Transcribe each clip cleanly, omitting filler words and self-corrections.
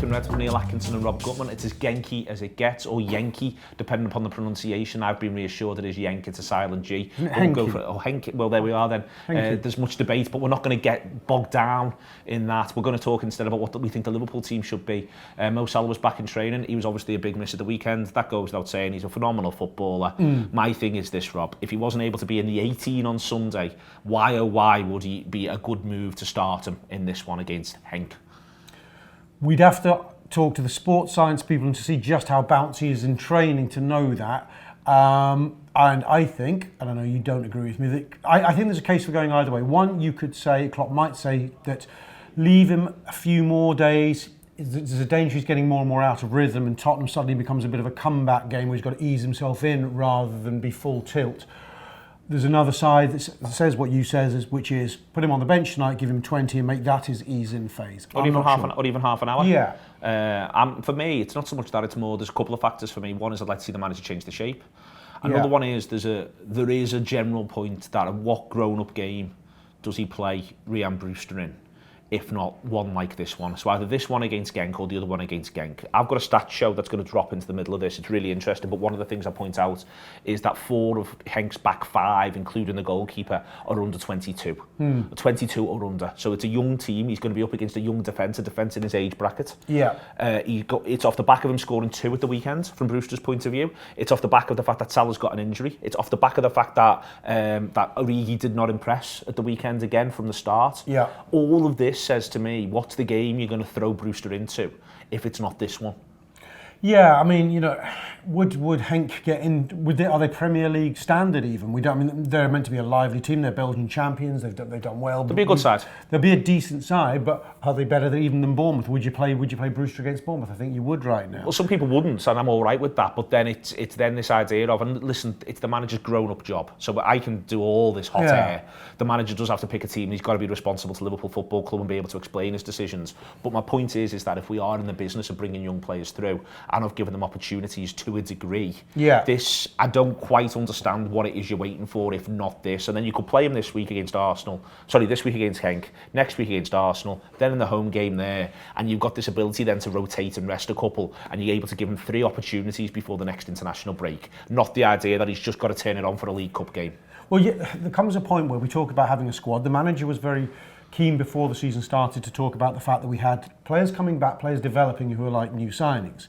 Talking Reds with Neil Atkinson and Rob Gutmann. It's as Genky as it gets, or Yankee, depending upon the pronunciation. I've been reassured it is Yank, it's a silent G. We'll go for it. Oh, Henky. Well, there we are then. There's much debate, but we're not going to get bogged down in that. We're going to talk instead about what we think the Liverpool team should be. Mo Salah was back in training. He was obviously a big miss at the weekend. That goes without saying. He's a phenomenal footballer. My thing is this, Rob. If he wasn't able to be in the 18 on Sunday, why would he be a good move to start him in this one against Genk? We'd have to talk to the sports science people and to see just how bouncy he is in training to know that. And I think, and I know you don't agree with me, that I think there's a case for going either way. One, you could say, Klopp might say that leave him a few more days. There's a danger he's getting more and more out of rhythm, and Tottenham suddenly becomes a bit of a comeback game where he's got to ease himself in rather than be full tilt. There's another side that says what you says, which is put him on the bench tonight, give him 20 and make that his ease-in phase. Or even half an hour. Yeah. For me, it's not so much that, it's more, there's a couple of factors for me. One is I'd like to see the manager change the shape. Another one is there is a general point that what grown-up game does he play Ryan Brewster in? If not one like this one. So either this one against Genk or the other one against Genk. I've got a stat show that's going to drop into the middle of this. It's really interesting, but one of the things I point out is that 4 of Genk's back 5, including the goalkeeper, are under 22. 22 or under. So it's a young team. He's going to be up against a young defence, a defence in his age bracket. Yeah. It's off the back of him scoring 2 at the weekend, from Brewster's point of view. It's off the back of the fact that Salah's got an injury. It's off the back of the fact that that Origi did not impress at the weekend again from the start. Yeah. All of this says to me, what's the game you're going to throw Brewster into if it's not this one? Yeah, I mean, you know, would Genk get in? Are they Premier League standard even? We don't. I mean, they're meant to be a lively team. They're Belgian champions. They've done well. They'll be a good side. They'll be a decent side, but are they better even than Bournemouth? Would you play Brewster against Bournemouth? I think you would right now. Well, some people wouldn't, and I'm all right with that. But then it's then this idea of, and listen, it's the manager's grown-up job. So I can do all this hot air. The manager does have to pick a team. He's got to be responsible to Liverpool Football Club and be able to explain his decisions. But my point is that if we are in the business of bringing young players through and of giving them opportunities to a degree, this, I don't quite understand what it is you're waiting for if not this. And then you could play him this week against Genk, next week against Arsenal, then in the home game there, and you've got this ability then to rotate and rest a couple, and you're able to give him 3 opportunities before the next international break. Not the idea that he's just got to turn it on for a League Cup game. Well, yeah, there comes a point where we talk about having a squad. The manager was very keen before the season started to talk about the fact that we had players coming back, players developing who are like new signings.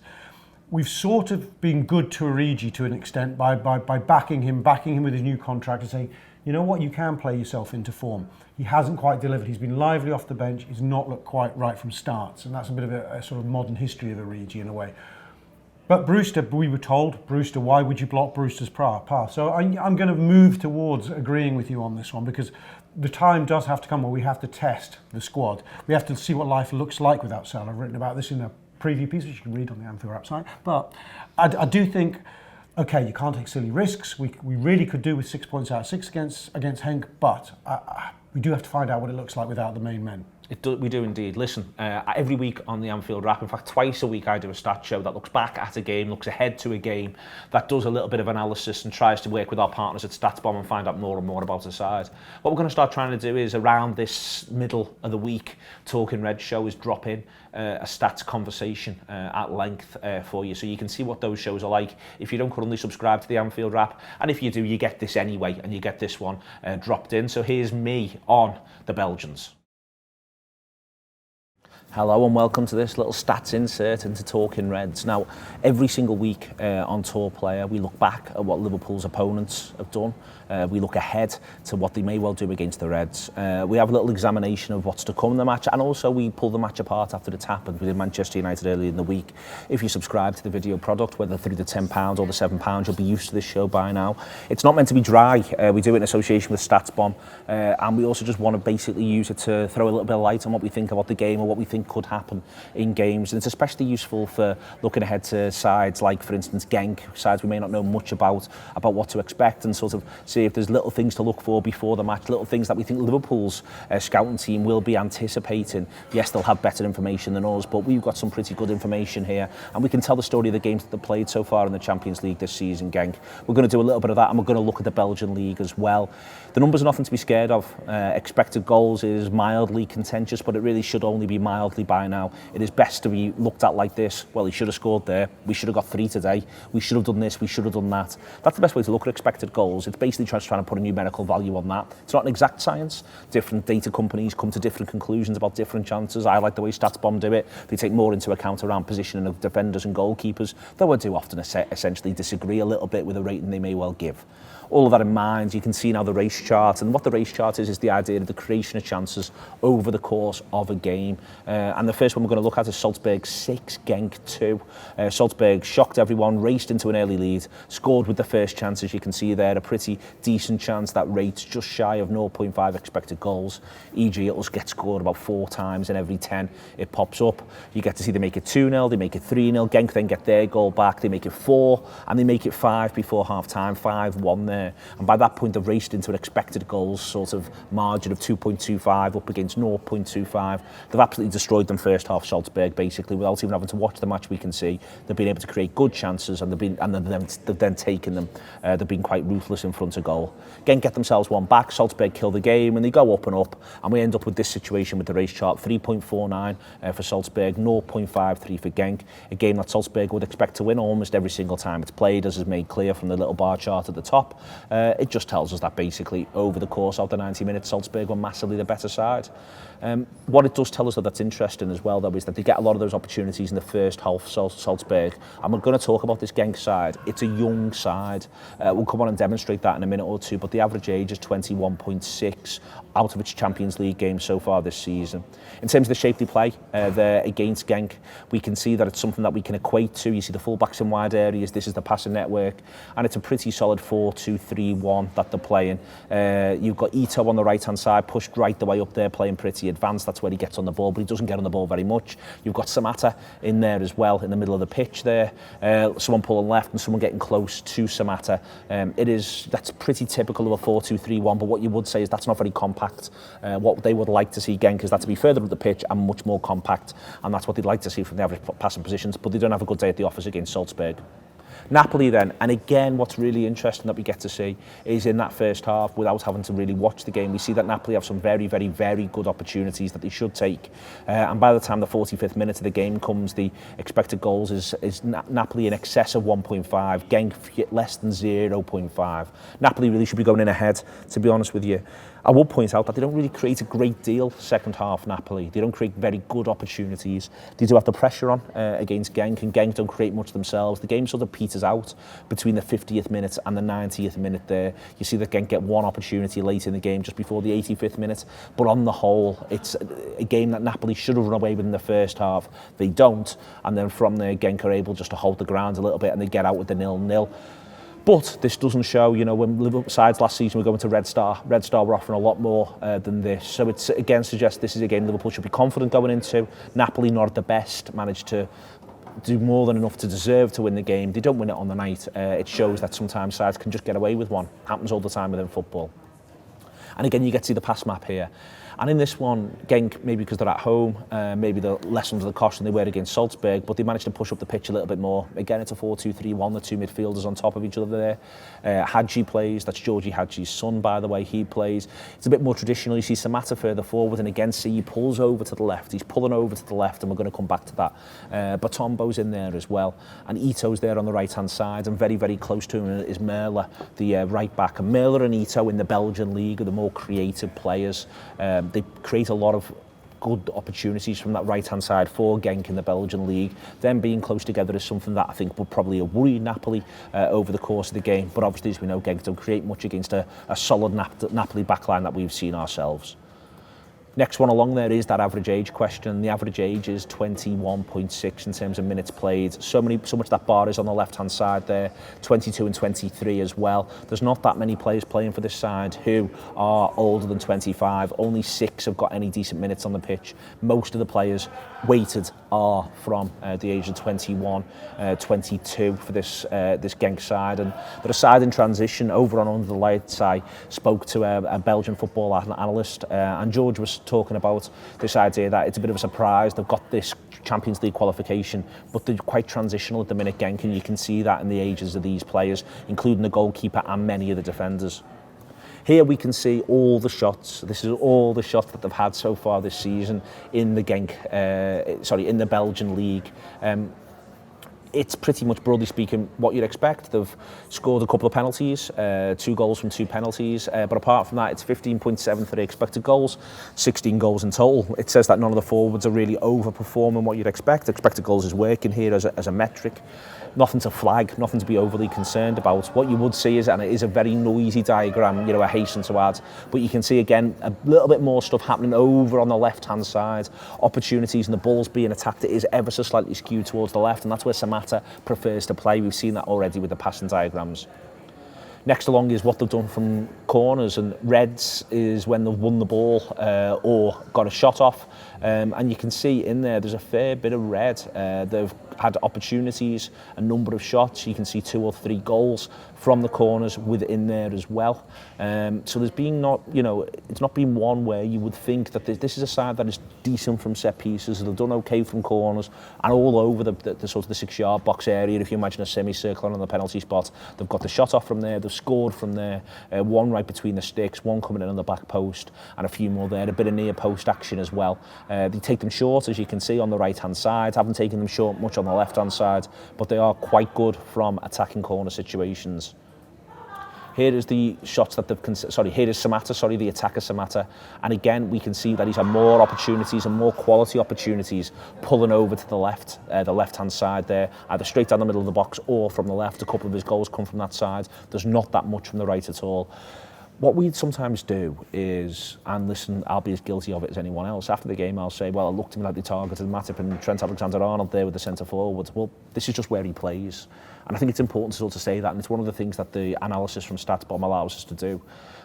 We've sort of been good to Origi to an extent by backing him with his new contract and saying, you know what, you can play yourself into form. He hasn't quite delivered. He's been lively off the bench. He's not looked quite right from starts, and that's a bit of a sort of modern history of Origi in a way. But Brewster, we were told, Brewster, why would you block Brewster's path? So I'm going to move towards agreeing with you on this one, because the time does have to come where we have to test the squad. We have to see what life looks like without Salah. I've written about this in a preview piece, which you can read on the Anfield website. But I do think, okay, you can't take silly risks. We really could do with 6 points out of 6 against Genk, but we do have to find out what it looks like without the main men. We do indeed. Listen, every week on the Anfield Wrap, in fact twice a week, I do a stat show that looks back at a game, looks ahead to a game, that does a little bit of analysis and tries to work with our partners at StatsBomb and find out more and more about the side. What we're going to start trying to do is, around this middle of the week, Talking Red show is drop in a stats conversation at length for you, so you can see what those shows are like if you don't currently subscribe to the Anfield Wrap, and if you do, you get this anyway, and you get this one dropped in. So here's me on the Belgians. Hello and welcome to this little stats insert into Talking Reds. Now, every single week on Tour Player, we look back at what Liverpool's opponents have done. We look ahead to what they may well do against the Reds. We have a little examination of what's to come in the match, and also we pull the match apart after it's happened. We did Manchester United earlier in the week. If you subscribe to the video product, whether through the £10 or the £7, you'll be used to this show by now. It's not meant to be dry. We do it in association with StatsBomb, and we also just want to basically use it to throw a little bit of light on what we think about the game or what we think could happen in games. And it's especially useful for looking ahead to sides like, for instance, Genk, sides we may not know much about what to expect, and sort of see if there's little things to look for before the match, little things that we think Liverpool's scouting team will be anticipating. Yes, they'll have better information than us, but we've got some pretty good information here, and we can tell the story of the games that they've played so far in the Champions League this season, Genk. We're going to do a little bit of that, and we're going to look at the Belgian League as well. The numbers are nothing to be scared of. Expected goals is mildly contentious, but it really should only be mildly unhealthy by now. It is best to be looked at like this. Well, he should have scored there. We should have got 3 today. We should have done this. We should have done that. That's the best way to look at expected goals. It's basically trying to put a numerical value on that. It's not an exact science. Different data companies come to different conclusions about different chances. I like the way StatsBomb do it. They take more into account around positioning of defenders and goalkeepers, though I do often essentially disagree a little bit with the rating they may well give. All of that in mind, you can see now the race chart, and what the race chart is the idea of the creation of chances over the course of a game. And the first one we're going to look at is Salzburg 6, Genk 2. Salzburg shocked everyone, raced into an early lead, scored with the first chance, as you can see there, a pretty decent chance that rates just shy of 0.5 expected goals. E.g. it'll get scored about 4 times in every 10 it pops up. You get to see they make it 2-0, they make it 3-0, Genk then get their goal back, they make it 4, and they make it 5 before half-time, 5-1 there. And by that point, they've raced into an expected goals sort of margin of 2.25 up against 0.25. They've absolutely destroyed them first half, Salzburg, basically, without even having to watch the match. We can see they've been able to create good chances, and they've then taken them. They've been quite ruthless in front of goal. Genk get themselves one back, Salzburg kill the game, and they go up and up, and we end up with this situation with the race chart, 3.49 for Salzburg, 0.53 for Genk, a game that Salzburg would expect to win almost every single time it's played, as is made clear from the little bar chart at the top. It just tells us that basically over the course of the 90 minutes, Salzburg were massively the better side. What it does tell us that's interesting as well, though, is that they get a lot of those opportunities in the first half, Salzburg. And we're going to talk about this Genk side. It's a young side. We'll come on and demonstrate that in a minute or two, but the average age is 21.6 out of its Champions League games so far this season. In terms of the shape they play there against Genk, we can see that it's something that we can equate to. You see the full-backs in wide areas, this is the passing network, and it's a pretty solid 4-2-3-1 that they're playing. You've got Ito on the right-hand side, pushed right the way up there, playing pretty advanced. That's where he gets on the ball, but he doesn't get on the ball very much. You've got Samatta in there as well, in the middle of the pitch there. Someone pulling left and someone getting close to Samatta. That's pretty typical of a 4-2-3-1, but what you would say is that's not very compact. What they would like to see, Genk, is that to be further up the pitch and much more compact, and that's what they'd like to see from the average passing positions, but they don't have a good day at the office against Salzburg. Napoli then, and again what's really interesting that we get to see is in that first half, without having to really watch the game, we see that Napoli have some very, very, very good opportunities that they should take, and by the time the 45th minute of the game comes, the expected goals is Napoli in excess of 1.5, Genk less than 0.5. Napoli really should be going in ahead, to be honest with you. I will point out that they don't really create a great deal second half, Napoli. They don't create very good opportunities. They do have the pressure on against Genk, and Genk don't create much themselves. The game sort of peters out between the 50th minute and the 90th minute there. You see that Genk get one opportunity late in the game, just before the 85th minute. But on the whole, it's a game that Napoli should have run away with in the first half. They don't, and then from there, Genk are able just to hold the ground a little bit, and they get out with the 0-0. But this doesn't show, when Liverpool sides last season were going to Red Star were offering a lot more than this. So it again suggests this is a game Liverpool should be confident going into. Napoli, not at the best, managed to do more than enough to deserve to win the game. They don't win it on the night. It shows that sometimes sides can just get away with one. Happens all the time within football. And again, you get to see the pass map here. And in this one, Genk, maybe because they're at home, maybe they're less under the cosh than they were against Salzburg, but they managed to push up the pitch a little bit more. Again, it's a 4-2-3-1, the two midfielders on top of each other there. Hadji plays, that's Georgie Hadji's son, by the way, he plays. It's a bit more traditional. You see Samatta further forward, and again, see he pulls over to the left. He's pulling over to the left, and we're going to come back to that. But Tombo's in there as well, and Ito's there on the right-hand side, and very, very close to him is Merla, the right-back. And Merla and Ito in the Belgian league are the more creative players. They create a lot of good opportunities from that right-hand side for Genk in the Belgian league. Them being close together is something that I think would probably worry Napoli over the course of the game. But obviously, as we know, Genk don't create much against a solid Napoli backline that we've seen ourselves. Next one along there is that average age question. The average age is 21.6 in terms of minutes played. So much that bar is on the left-hand side there, 22 and 23 as well. There's not that many players playing for this side who are older than 25. Only 6 have got any decent minutes on the pitch. Most of the players weighted are from the age of 21, 22 for this Genk side. And they're a side in transition. Over on Under the Lights, I spoke to a Belgian football analyst, and George was talking about this idea that it's a bit of a surprise. They've got this Champions League qualification, but they're quite transitional at the minute, Genk, and you can see that in the ages of these players, including the goalkeeper and many of the defenders. Here we can see all the shots. This is all the shots that they've had so far this season in the Genk, in the Belgian league. It's pretty much, broadly speaking, what you'd expect. They've scored a couple of penalties, 2 goals from 2 penalties, but apart from that, it's 15.73 expected goals, 16 goals in total. It says that none of the forwards are really overperforming what you'd expect. Expected goals is working here as a metric. Nothing to flag, nothing to be overly concerned about. What you would see is, and it is a very noisy diagram, I hasten to add, but you can see again a little bit more stuff happening over on the left-hand side. Opportunities and the ball's being attacked. It is ever so slightly skewed towards the left, and that's where Samatta prefers to play. We've seen that already with the passing diagrams. Next along is what they've done from corners, and reds is when they've won the ball or got a shot off. And you can see in there's a fair bit of red. They've had opportunities, a number of shots. You can see 2 or 3 goals from the corners within there as well. So there's been it's not been one where you would think that this is a side that is decent from set pieces. They've done okay from corners and all over the sort of the 6-yard box area. If you imagine a semicircle on the penalty spot, they've got the shot off from there. They've scored from there. One right between the sticks, one coming in on the back post, and a few more there. A bit of near post action as well. They take them short, as you can see on the right hand side. Haven't taken them short much on the left hand side, but they are quite good from attacking corner situations. Here is the shots that they've here is Samatta, the attacker Samatta. And again, we can see that he's had more opportunities and more quality opportunities pulling over to the left-hand side there, either straight down the middle of the box or from the left. A couple of his goals come from that side. There's not that much from the right at all. What we'd sometimes do is, and listen, I'll be as guilty of it as anyone else, after the game I'll say, well, it looked to me like they targeted Matip and Trent Alexander-Arnold there with the centre forwards. Well, this is just where he plays. And I think it's important to sort of say that, and it's one of the things that the analysis from StatsBomb allows us to do,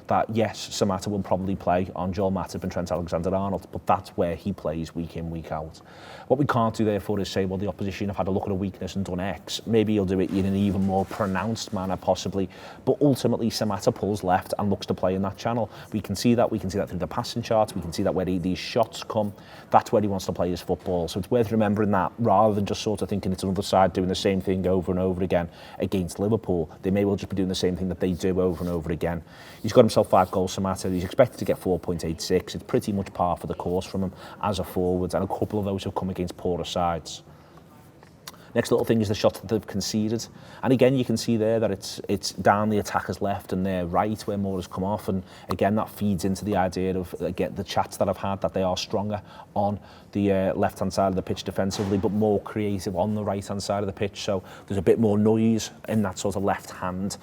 that yes, Samatta will probably play on Joel Matip and Trent Alexander-Arnold, but that's where he plays week in, week out. What we can't do, therefore, is say, well, the opposition have had a look at a weakness and done X. Maybe he'll do it in an even more pronounced manner, possibly. But ultimately, Samatta pulls left and looks to play in that channel. We can see that. We can see that through the passing charts. We can see that where these shots come. That's where he wants to play his football. So it's worth remembering that, rather than just sort of thinking it's another side doing the same thing over and over again against Liverpool. They may well just be doing the same thing that they do over and over again. He's got himself 5 goals, Samatta. He's expected to get 4.86. It's pretty much par for the course from him as a forward, and a couple of those have come against poorer sides. Next little thing is the shots that they've conceded. And again, you can see there that it's down the attacker's left and their right where more has come off. And again, that feeds into the idea of, again, the chats that I've had, that they are stronger on the left-hand side of the pitch defensively, but more creative on the right-hand side of the pitch. So there's a bit more noise in that sort of left-hand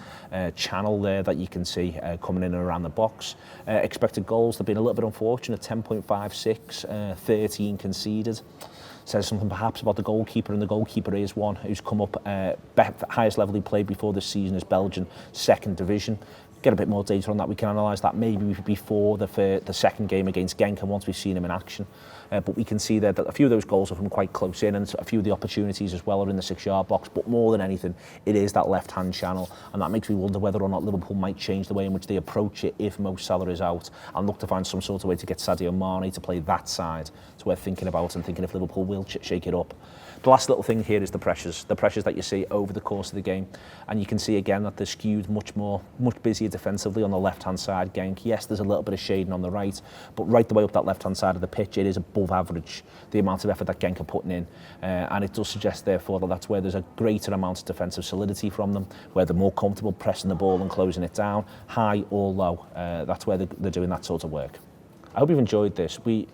channel there that you can see coming in and around the box. Expected goals, they've been a little bit unfortunate, 10.56, 13 conceded. Says something perhaps about the goalkeeper, and the goalkeeper is one who's come up highest level he played before this season is Belgian 2nd division. Get a bit more data on that. We can analyse that maybe before the second game against Genk and once we've seen him in action. But we can see there that a few of those goals are from quite close in, and a few of the opportunities as well are in the 6-yard box. But more than anything, it is that left-hand channel, and that makes me wonder whether or not Liverpool might change the way in which they approach it if Mo Salah is out, and look to find some sort of way to get Sadio Mane to play that side. So we're thinking about and thinking if Liverpool will shake it up. The last little thing here is the pressures that you see over the course of the game, and you can see again that they're skewed much busier defensively on the left-hand side. Genk, yes, there's a little bit of shading on the right, but right the way up that left-hand side of the pitch, it is above average, the amount of effort that Genk are putting in, and it does suggest therefore that that's where there's a greater amount of defensive solidity from them, where they're more comfortable pressing the ball and closing it down, high or low. That's where they're doing that sort of work. I hope you've enjoyed this. We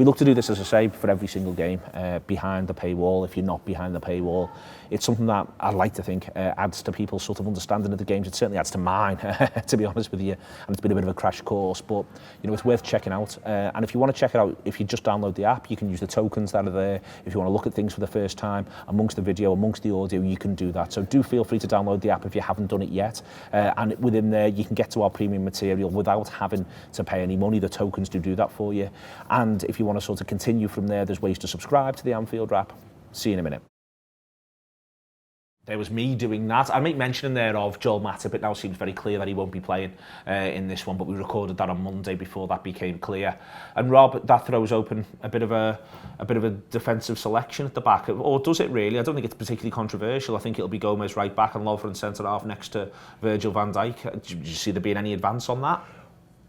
look to do this, as I say, for every single game, behind the paywall, if you're not behind the paywall. It's something that I'd like to think adds to people's sort of understanding of the games. It certainly adds to mine, to be honest with you. And it's been a bit of a crash course, but it's worth checking out. And if you want to check it out, if you just download the app, you can use the tokens that are there. If you want to look at things for the first time, amongst the video, amongst the audio, you can do that. So do feel free to download the app if you haven't done it yet. And within there, you can get to our premium material without having to pay any money. The tokens do that for you. And if you want to sort of continue from there, there's ways to subscribe to the Anfield wrap. See you in a minute. There was me doing that. I make mention in there of Joel Matip. It now seems very clear that he won't be playing in this one, but we recorded that on Monday before that became clear. And Rob, that throws open a bit of a defensive selection at the back, or does it really? I don't think it's particularly controversial. I think it'll be Gomez right back and Lovren centre half next to Virgil van Dijk. Do you see there being any advance on that?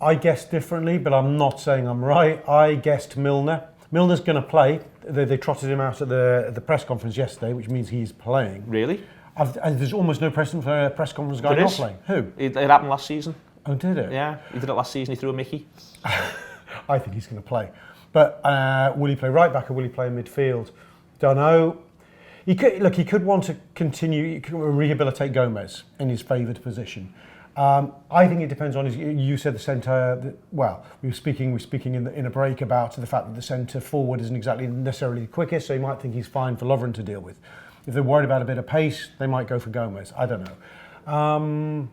I guessed differently, but I'm not saying I'm right. I guessed Milner. Milner's going to play. They trotted him out at the press conference yesterday, which means he's playing. Really? And there's almost no precedent for a press conference guy not playing. Who? It happened last season. Oh, did it? Yeah, he did it last season. He threw a Mickey. I think he's going to play. But will he play right back or will he play midfield? Don't know. He could want to continue. He could rehabilitate Gomez in his favoured position. I think it depends on his. You said the centre. Well, we were speaking in a break about the fact that the centre forward isn't exactly necessarily the quickest, so you might think he's fine for Lovren to deal with. If they're worried about a bit of pace, they might go for Gomez. I don't know.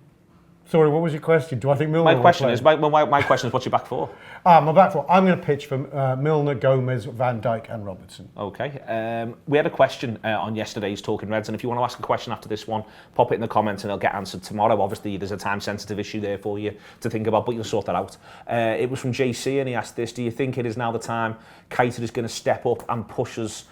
Sorry, what was your question? Do I think Milner? My question is, what's your back four? My back four. I'm going to pitch for Milner, Gomez, Van Dijk, and Robertson. Okay. We had a question on yesterday's Talking Reds, and if you want to ask a question after this one, pop it in the comments and it'll get answered tomorrow. Obviously, there's a time-sensitive issue there for you to think about, but you'll sort that out. It was from JC, and he asked this: do you think it is now the time Keita is going to step up and push us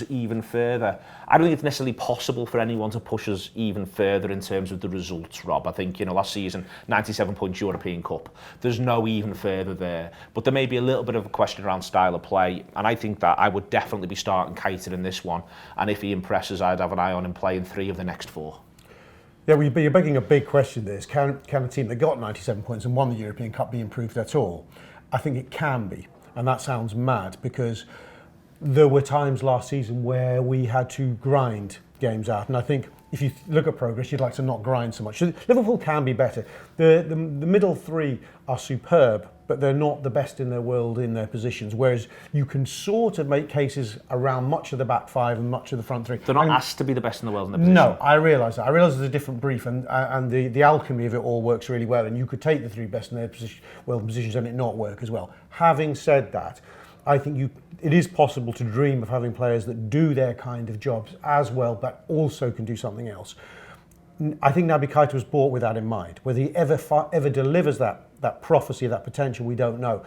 even further? I don't think it's necessarily possible for anyone to push us even further in terms of the results, Rob. I think, last season, 97 points European Cup. There's no even further there. But there may be a little bit of a question around style of play, and I think that I would definitely be starting Keita in this one. And if he impresses, I'd have an eye on him playing 3 of the next 4. Yeah, well, you're begging a big question there. Can a team that got 97 points and won the European Cup be improved at all? I think it can be. And that sounds mad because there were times last season where we had to grind games out, and I think if you look at progress, you'd like to not grind so much. So Liverpool can be better. The middle 3 are superb, but they're not the best in their world in their positions, whereas you can sort of make cases around much of the back 5 and much of the front 3. They're not asked to be the best in the world in their position. No, I realise that. I realise there's a different brief, and the alchemy of it all works really well, and you could take the 3 best in their positions and it not work as well. Having said that, I think it is possible to dream of having players that do their kind of jobs as well, but also can do something else. I think Naby Keita was bought with that in mind. Whether he ever delivers that prophecy, that potential, we don't know.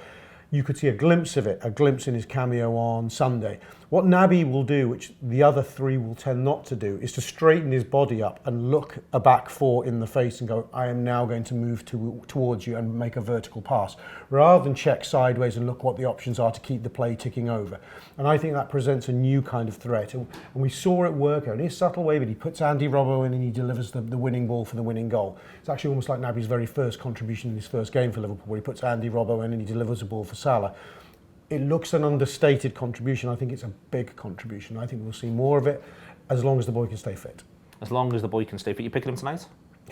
You could see a glimpse of it, a glimpse in his cameo on Sunday. What Naby will do, which the other 3 will tend not to do, is to straighten his body up and look a back 4 in the face and go, I am now going to move towards you and make a vertical pass, rather than check sideways and look what the options are to keep the play ticking over. And I think that presents a new kind of threat. And we saw it work out in a subtle way, but he puts Andy Robbo in and he delivers the winning ball for the winning goal. It's actually almost like Naby's very first contribution in his first game for Liverpool, where he puts Andy Robbo in and he delivers a ball for Salah. It looks an understated contribution. I think it's a big contribution. I think we'll see more of it as long as the boy can stay fit. As long as the boy can stay fit. You picking him tonight?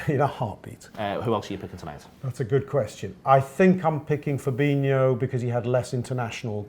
In a heartbeat. Who else are you picking tonight? That's a good question. I think I'm picking Fabinho because he had less international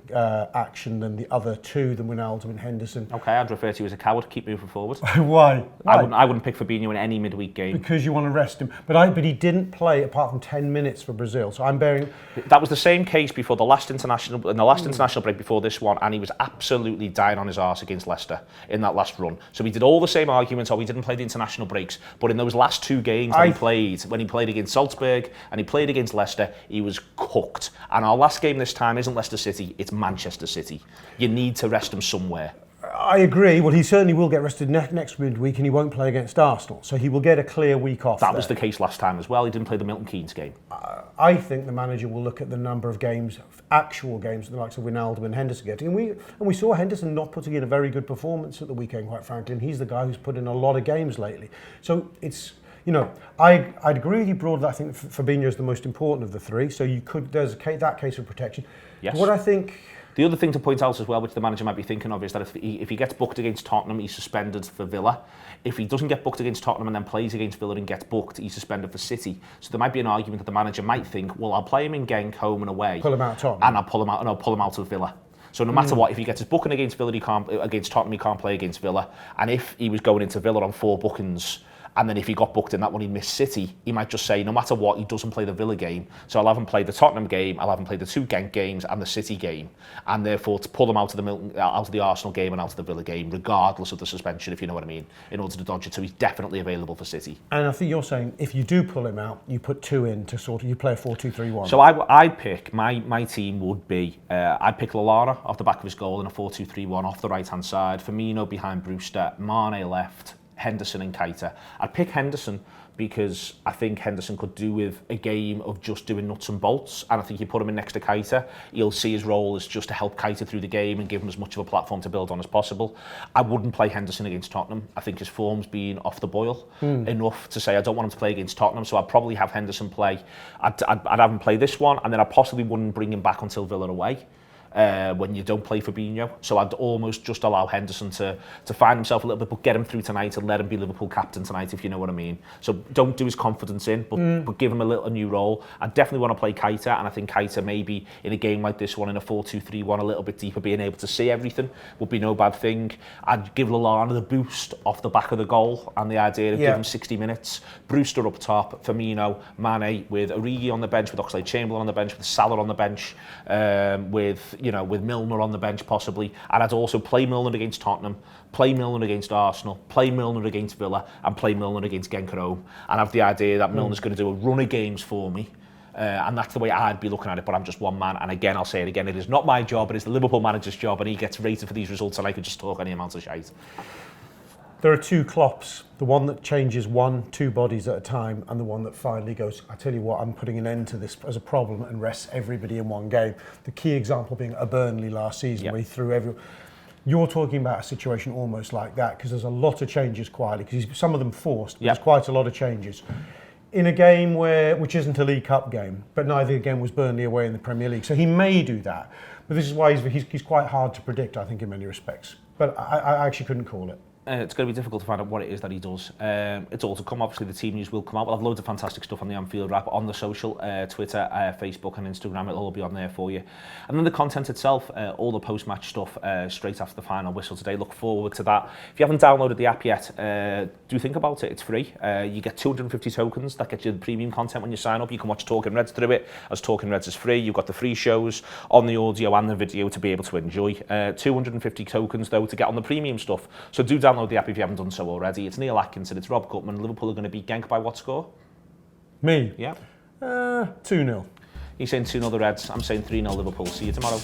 action than the other 2, than Wijnaldum and Henderson. Okay, I'd refer to you as a coward. Keep moving forward. Why? I wouldn't pick Fabinho in any midweek game. Because you want to rest him. But he didn't play apart from 10 minutes for Brazil. So I'm bearing... That was the same case before the last international break before this one, and he was absolutely dying on his arse against Leicester in that last run. So he did all the same arguments, he didn't play the international breaks, but in those last 2 games that he played, when he played against Salzburg and he played against Leicester, he was cooked. And our last game this time isn't Leicester City, it's Manchester City. You need to rest him somewhere. I agree. Well, he certainly will get rested next midweek, and he won't play against Arsenal, so he will get a clear week off. That was the case last time as well. He didn't play the Milton Keynes game. I think the manager will look at the number of games, actual games, the likes of Wijnaldum and Henderson getting, and we saw Henderson not putting in a very good performance at the weekend, quite frankly, and he's the guy who's put in a lot of games lately. So it's... I'd agree with you broadly. I think Fabinho is the most important of the 3. So there's that case of protection. Yes. What I think... The other thing to point out as well, which the manager might be thinking of, is that if he gets booked against Tottenham, he's suspended for Villa. If he doesn't get booked against Tottenham and then plays against Villa and gets booked, he's suspended for City. So there might be an argument that the manager might think, well, I'll play him in Genk, home and away. Pull him out of Tottenham. And I'll pull him out of Villa. So no matter what, if he gets his booking against Villa, against Tottenham, he can't play against Villa. And if he was going into Villa on 4 bookings, and then if he got booked in that one, he'd miss City, he might just say, no matter what, he doesn't play the Villa game. So I'll have him play the Tottenham game, I'll have him play the 2 Genk games and the City game. And therefore, to pull him out of the Arsenal game and out of the Villa game, regardless of the suspension, if you know what I mean, in order to dodge it. So he's definitely available for City. And I think you're saying, if you do pull him out, you put 2 in to you play a 4-2-3-1. So I'd pick, my team would be, I'd pick Lallana off the back of his goal in a 4-2-3-1 off the right-hand side, Firmino behind Brewster, Mane left, Henderson and Keita. I'd pick Henderson because I think Henderson could do with a game of just doing nuts and bolts, and I think you put him in next to Keita, you'll see his role as just to help Keita through the game and give him as much of a platform to build on as possible. I wouldn't play Henderson against Tottenham. I think his form's been off the boil enough to say I don't want him to play against Tottenham, so I'd probably have Henderson play. I'd have him play this one, and then I possibly wouldn't bring him back until Villa away. When you don't play Fabinho. So I'd almost just allow Henderson to find himself a little bit, but get him through tonight and let him be Liverpool captain tonight, if you know what I mean. So don't do his confidence in, but give him a new role. I definitely want to play Keita, and I think Keita maybe in a game like this one, in a 4-2-3-1, a little bit deeper, being able to see everything would be no bad thing. I'd give Lallana the boost off the back of the goal, and the idea of giving him 60 minutes. Brewster up top, Firmino, Mane, with Origi on the bench, with Oxlade-Chamberlain on the bench, with Salah on the bench, with Milner on the bench possibly, and I'd also play Milner against Tottenham, play Milner against Arsenal, play Milner against Villa, and play Milner against Genk at home, and have the idea that Milner's going to do a run of games for me, and that's the way I'd be looking at it, but I'm just one man, and again, I'll say it again, it is not my job, it is the Liverpool manager's job, and he gets rated for these results, and I could just talk any amount of shite. There are two Klopps, the one that changes 1-2 bodies at a time, and the one that finally goes, I tell you what, I'm putting an end to this as a problem and rests everybody in one game. The key example being a Burnley last season, where he threw everyone. You're talking about a situation almost like that, because there's a lot of changes quietly, because some of them forced, but there's quite a lot of changes. In a game which isn't a League Cup game, but neither again was Burnley away in the Premier League, so he may do that. But this is why he's quite hard to predict, I think, in many respects. But I actually couldn't call it. It's going to be difficult to find out what it is that he does. It's all to come. Obviously, the team news will come out. We'll have loads of fantastic stuff on the Anfield Wrap, on the social, Twitter, Facebook and Instagram. It'll all be on there for you. And then the content itself, all the post-match stuff, straight after the final whistle today. Look forward to that. If you haven't downloaded the app yet, do think about it. It's free. You get 250 tokens that get you the premium content when you sign up. You can watch Talking Reds through it, as Talking Reds is free. You've got the free shows on the audio and the video to be able to enjoy. 250 tokens, though, to get on the premium stuff. So do download the app if you haven't done so already. It's Neil Atkinson, it's Rob Gutmann. Liverpool are going to beat Genk by what score? Me? Yeah. 2-0. He's saying 2-0 the Reds. I'm saying 3-0 Liverpool. See you tomorrow.